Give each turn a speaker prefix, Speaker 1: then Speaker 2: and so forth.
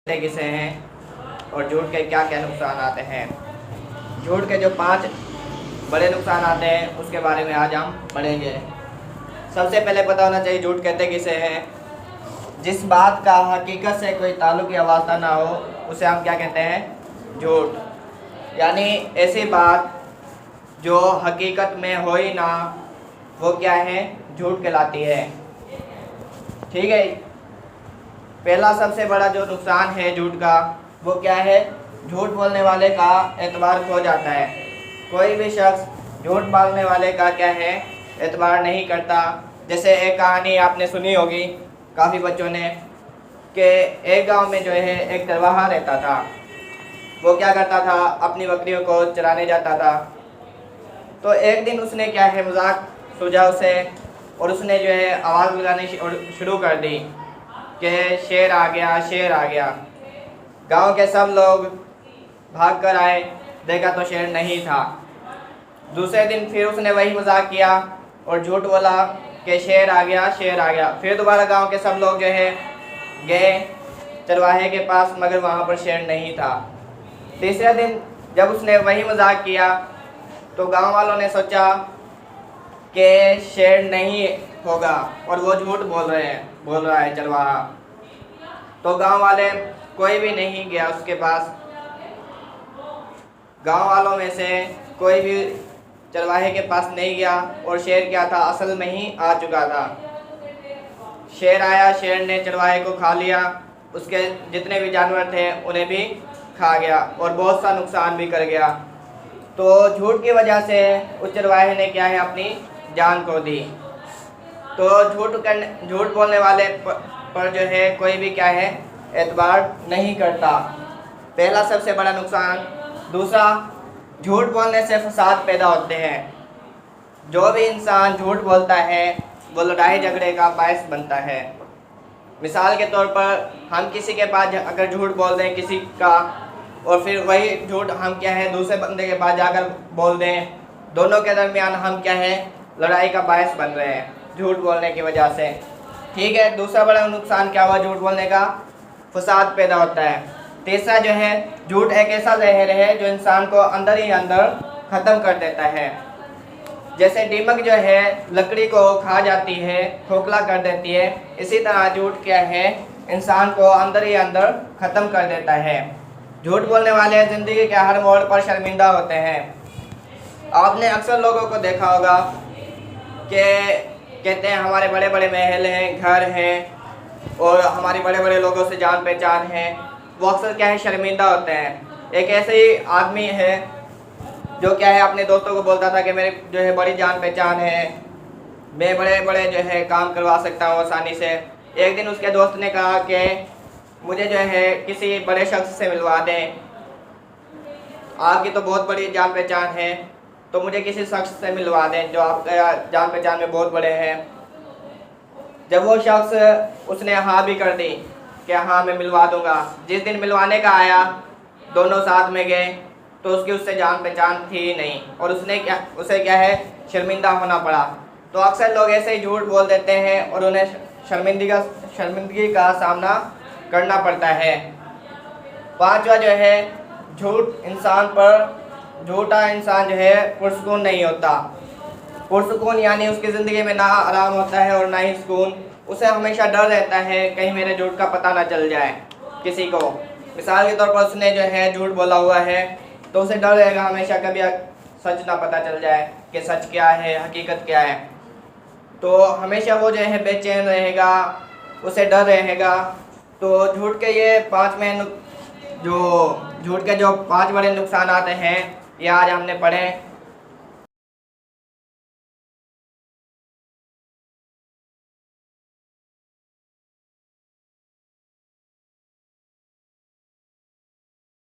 Speaker 1: किसे हैं और झूठ के क्या क्या नुकसान आते हैं। झूठ के जो 5 बड़े नुकसान आते हैं उसके बारे में आज हम पढ़ेंगे। सबसे पहले पता होना चाहिए झूठ कहते किसे हैं। जिस बात का हकीकत से कोई ताल्लुक या वास्ता ना हो उसे हम क्या कहते हैं, झूठ। यानी ऐसी बात जो हकीकत में हो ही ना, वो क्या है, झूठ कहलाती है। ठीक है। पहला सबसे बड़ा जो नुकसान है झूठ का, वो क्या है, झूठ बोलने वाले का एतबार खो जाता है। कोई भी शख्स झूठ बोलने वाले का क्या है, एतबार नहीं करता। जैसे एक कहानी आपने सुनी होगी काफ़ी बच्चों ने, कि एक गांव में जो है एक चरवाहा रहता था। वो क्या करता था, अपनी बकरियों को चराने जाता था। तो एक दिन उसने क्या है, मजाक सूझा उसे, और उसने जो है आवाज़ लगानी शुरू कर दी कि शेर आ गया, शेर आ गया। गांव के सब लोग भाग कर आए, देखा तो शेर नहीं था। दूसरे दिन फिर उसने वही मजाक किया और झूठ बोला कि शेर आ गया, शेर आ गया। फिर दोबारा गांव के सब लोग जो है गए चरवाहे के पास, मगर वहाँ पर शेर नहीं था। तीसरे दिन जब उसने वही मजाक किया तो गांव वालों ने सोचा कि शेर नहीं होगा और वो झूठ बोल रहा है चरवाहा। तो गांव वाले कोई भी नहीं गया उसके पास। गांव वालों में से कोई भी चरवाहे के पास नहीं गया और शेर क्या था, असल में ही आ चुका था। शेर आया, शेर ने चरवाहे को खा लिया, उसके जितने भी जानवर थे उन्हें भी खा गया और बहुत सा नुकसान भी कर गया। तो झूठ की वजह से उस चरवाहे ने क्या है, अपनी जान को दी। तो झूठ बोलने वाले पर जो है कोई भी क्या है, एतबार नहीं करता। पहला सबसे बड़ा नुकसान। दूसरा, झूठ बोलने से फसाद पैदा होते हैं। जो भी इंसान झूठ बोलता है वो लड़ाई झगड़े का बायस बनता है। मिसाल के तौर पर हम किसी के पास अगर झूठ बोल दें किसी का, और फिर वही झूठ हम क्या है दूसरे बंदे के पास जाकर बोल दें, दोनों के दरमियान हम क्या है, लड़ाई का बायस बन रहे हैं झूठ बोलने की वजह से। ठीक है। दूसरा बड़ा नुकसान क्या हुआ झूठ बोलने का, फसाद पैदा होता है। तीसरा जो है, झूठ एक ऐसा जहर है जो इंसान को अंदर ही अंदर ख़त्म कर देता है। जैसे दीमक जो है लकड़ी को खा जाती है, खोखला कर देती है, इसी तरह झूठ क्या है, इंसान को अंदर ही अंदर ख़त्म कर देता है। झूठ बोलने वाले ज़िंदगी के हर मोड़ पर शर्मिंदा होते हैं। आपने अक्सर लोगों को देखा होगा कि कहते हैं हमारे बड़े बड़े महल हैं, घर हैं और हमारे बड़े बड़े लोगों से जान पहचान है। वो अक्सर क्या है, शर्मिंदा होते हैं। एक ऐसे ही आदमी है जो क्या है, अपने दोस्तों को बोलता था कि मेरे जो है बड़ी जान पहचान है, मैं बड़े बड़े जो है काम करवा सकता हूँ आसानी से। एक दिन उसके दोस्त ने कहा कि मुझे जो है किसी बड़े शख्स से मिलवा दें, आपकी तो बहुत बड़ी जान पहचान है, तो मुझे किसी शख्स से मिलवा दें जो आपका जान पहचान में बहुत बड़े हैं। जब वो शख्स, उसने हाँ भी कर दी कि हाँ मैं मिलवा दूंगा। जिस दिन मिलवाने का आया, दोनों साथ में गए तो उसकी उससे जान पहचान थी नहीं और उसे क्या है, शर्मिंदा होना पड़ा। तो अक्सर लोग ऐसे ही झूठ बोल देते हैं और उन्हें शर्मिंदगी का सामना करना पड़ता है। पांचवा जो है, झूठा इंसान जो है पुरसुकून नहीं होता। पुरसुकून यानी उसकी ज़िंदगी में ना आराम होता है और ना ही सुकून। उसे हमेशा डर रहता है कहीं मेरे झूठ का पता ना चल जाए किसी को। मिसाल के तौर पर उसने जो है झूठ बोला हुआ है तो उसे डर रहेगा हमेशा कभी सच ना पता चल जाए कि सच क्या है, हकीकत क्या है। तो हमेशा वो जो है बेचैन रहेगा, उसे डर रहेगा। तो झूठ के ये 5 बड़े नुकसान आते हैं, ये आज हमने पढ़े।